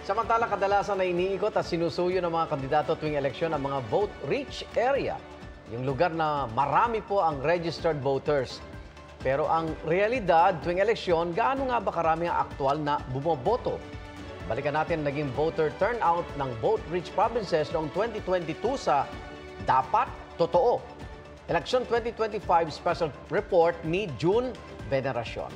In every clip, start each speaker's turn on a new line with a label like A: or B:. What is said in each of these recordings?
A: Samantala, kadalasan na iniikot at sinusuyo ng mga kandidato tuwing eleksyon ang mga vote-rich area, yung lugar na marami po ang registered voters. Pero ang realidad tuwing eleksyon, gaano nga ba karami ang aktual na bumoboto? Balikan natin naging voter turnout ng vote-rich provinces noong 2022 sa Dapat Totoo. Election 2025 Special Report ni June Veneracion.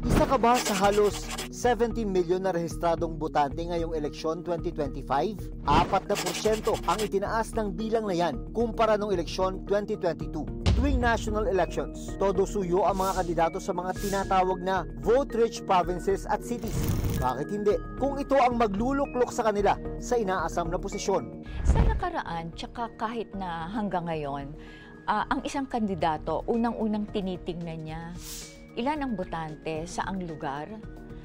B: Isa ka ba sa halos 70 milyon na rehistradong botante ngayong eleksyon 2025? 4% ang itinaas ng bilang na yan kumpara nung eleksyon 2022. Tuwing national elections, todo suyo ang mga kandidato sa mga tinatawag na vote-rich provinces at cities. Bakit hindi? Kung ito ang magluluklok sa kanila sa inaasam na posisyon.
C: Sa nakaraan, tsaka kahit na hanggang ngayon, ang isang kandidato, unang-unang tinitingnan niya, ilan ang botante, saang lugar,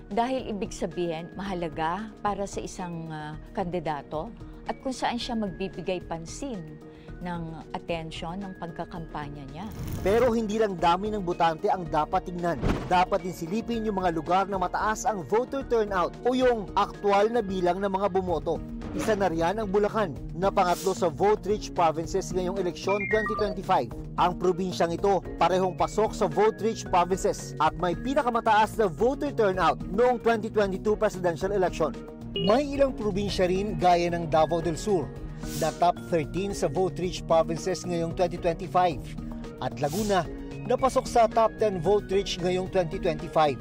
C: dahil ibig sabihin, mahalaga para sa isang kandidato at kung saan siya magbibigay pansin ng atensyon ng pagkakampanya niya.
B: Pero hindi lang dami ng botante ang dapat tingnan. Dapat din silipin yung mga lugar na mataas ang voter turnout o yung aktual na bilang ng mga bumoto. Isa na riyan ang Bulacan na pangatlo sa vote-rich provinces ngayong eleksyon 2025. Ang probinsyang ito parehong pasok sa vote-rich provinces at may pinakamataas na voter turnout noong 2022 presidential election. May ilang probinsya rin gaya ng Davao del Sur na top 13 sa vote-rich provinces ngayong 2025 at Laguna na pasok sa top 10 vote-rich ngayong 2025.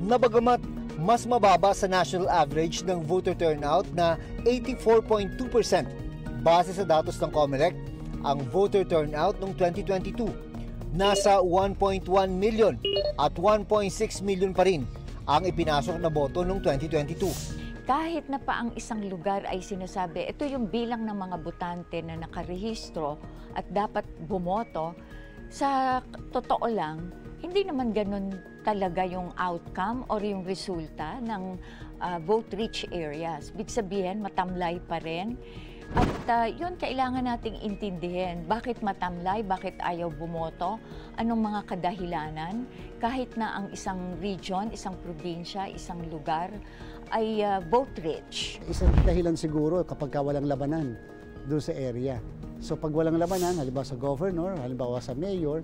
B: Nabagamat mas mababa sa national average ng voter turnout na 84.2%. Base sa datos ng COMELEC, ang voter turnout noong 2022 nasa 1.1 million at 1.6 million pa rin ang ipinasok na boto noong 2022.
C: Kahit na pa ang isang lugar ay sinasabi, ito yung bilang ng mga botante na nakarehistro at dapat bumoto, sa totoo lang, hindi naman ganun talaga yung outcome or yung resulta ng vote-rich areas. Ibig sabihin, matamlay pa rin. At yun, kailangan nating intindihin. Bakit matamlay? Bakit ayaw bumoto? Anong mga kadahilanan? Kahit na ang isang region, isang probinsya, isang lugar ay vote-rich.
D: Isang dahilan siguro kapag walang labanan doon sa area. So pag walang labanan, halimbawa sa governor, halimbawa sa mayor,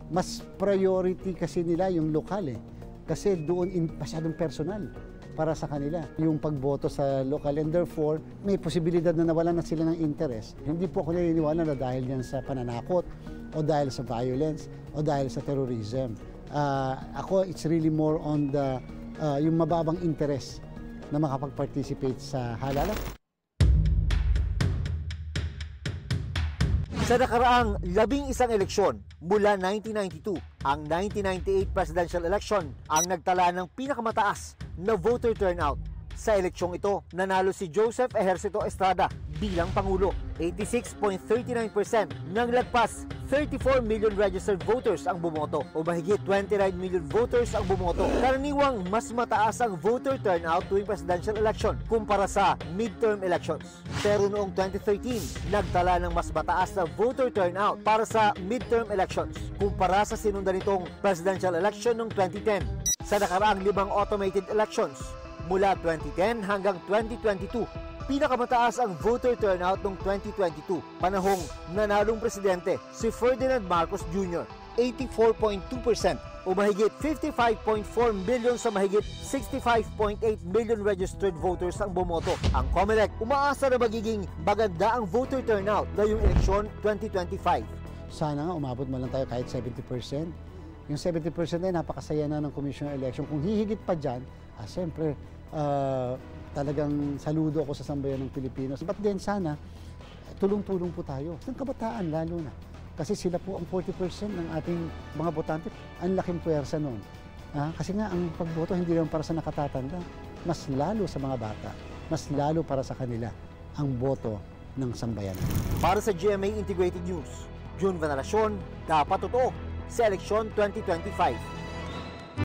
D: mas priority kasi nila yung lokal Kasi doon masyadong personal para sa kanila. Yung pagboto sa lokal and therefore may posibilidad na nawalan na sila ng interest. Hindi po ako naniniwala na dahil yan sa pananakot o dahil sa violence o dahil sa terrorism. Ako, it's really more on the yung mababang interest na makapag-participate sa halalan.
B: Sa nakaraang 11 eleksyon mula 1992, ang 1998 presidential election ang nagtala ng pinakamataas na voter turnout. Sa eleksyong ito, nanalo si Joseph Ejercito Estrada bilang Pangulo. 86.39% nang lagpas 34 million registered voters ang bumoto o mahigit 29 million voters ang bumoto. Karaniwang mas mataas ang voter turnout tuwing presidential election kumpara sa midterm elections. Pero noong 2013, nagtala ng mas mataas na voter turnout para sa midterm elections kumpara sa sinundan nitong presidential election noong 2010. Sa nakaraang 5 automated elections, mula 2010 hanggang 2022, pinakamataas ang voter turnout noong 2022, panahong nanalong presidente si Ferdinand Marcos Jr. 84.2% o mahigit 55.4 million sa mahigit 65.8 million registered voters ang bumoto. Ang COMELEC umaasa na magiging maganda ang voter turnout ngayong eleksyon 2025.
D: Sana nga umabot man lang tayo kahit 70%. Yung 70% ay napakasaya na ng Commission on Election. Kung hihigit pa dyan, siyempre, talagang saludo ako sa sambayan ng Pilipinos. But then sana, tulong-tulong po tayo. Ng kabataan lalo na. Kasi sila po ang 40% ng ating mga botante. Ang laking puwersa noon. Kasi nga, ang pagboto hindi lang para sa nakatatanda. Mas lalo sa mga bata. Mas lalo para sa kanila ang boto ng sambayan.
B: Para sa GMA Integrated News, June Veneracion, Dapat Totoo, sa eleksyon 2025.